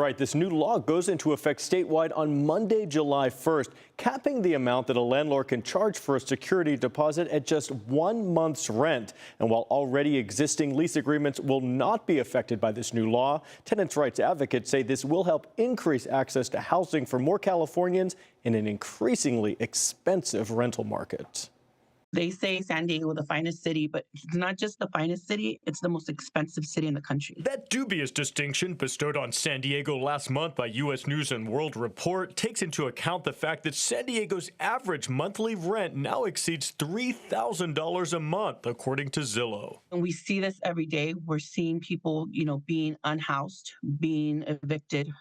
Right, this new law goes into effect statewide on Monday, July 1st, capping the amount that a landlord can charge for a security deposit at just 1 month's rent. And while already existing lease agreements will not be affected by this new law, tenants' rights advocates say this will help increase access to housing for more Californians in an increasingly expensive rental market. They say San Diego, the finest city, but it's not just the finest city, it's the most expensive city in the country. That dubious distinction bestowed on San Diego last month by U.S. News and World Report takes into account the fact that San Diego's average monthly rent now exceeds $3,000 a month, according to Zillow. And we see this every day. We're seeing people, being unhoused, being evicted.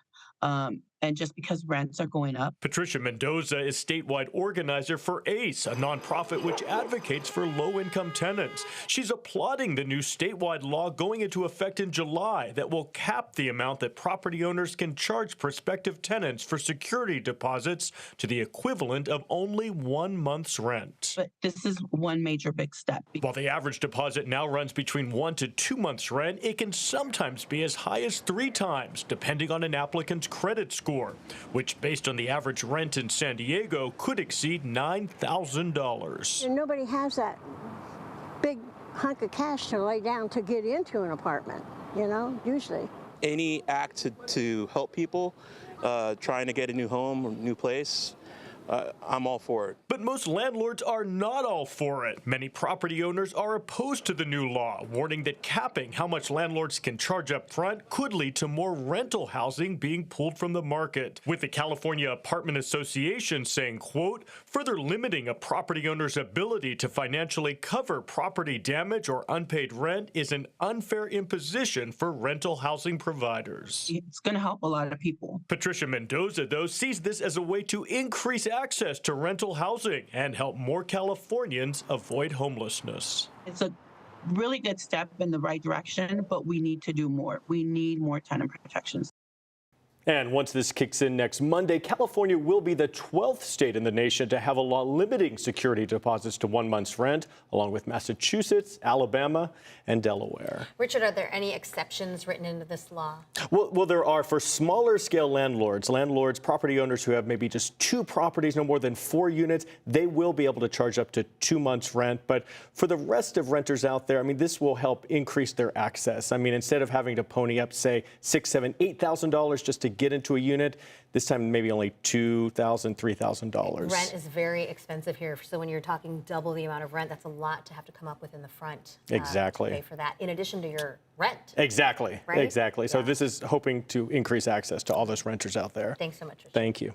And just because rents are going up. Patricia Mendoza is statewide organizer for ACE, a nonprofit which advocates for low-income tenants. She's applauding the new statewide law going into effect in July that will cap the amount that property owners can charge prospective tenants for security deposits to the equivalent of only 1 month's rent. But this is one major big step. While the average deposit now runs between 1 to 2 months' rent, it can sometimes be as high as 3 times, depending on an applicant's credit score, which, based on the average rent in San Diego, could exceed $9,000. And nobody has that big hunk of cash to lay down to get into an apartment, usually. Any act to help people trying to get a new home or new place, I'm all for it. But most landlords are not all for it. Many property owners are opposed to the new law, warning that capping how much landlords can charge up front could lead to more rental housing being pulled from the market. With the California Apartment Association saying, quote, further limiting a property owner's ability to financially cover property damage or unpaid rent is an unfair imposition for rental housing providers. It's going to help a lot of people. Patricia Mendoza, though, sees this as a way to increase access to rental housing and help more Californians avoid homelessness. It's a really good step in the right direction, but we need to do more. We need more tenant protections. And once this kicks in next Monday, California will be the 12th state in the nation to have a law limiting security deposits to 1 month's rent, along with Massachusetts, Alabama, and Delaware. Richard, are there any exceptions written into this law? Well, there are for smaller scale landlords, property owners who have maybe just 2 properties, no more than 4 units. They will be able to charge up to 2 months rent. But for the rest of renters out there, this will help increase their access. Instead of having to pony up, say, $6,000, $7,000, $8,000 just to get into a unit, this time maybe only $2,000, $3,000. Rent is very expensive here. So when you're talking double the amount of rent, that's a lot to have to come up with in the front. Exactly. To pay for that, in addition to your rent. Exactly. Right? Exactly. So Yeah. this is hoping to increase access to all those renters out there. Thanks so much, Richard. Thank you.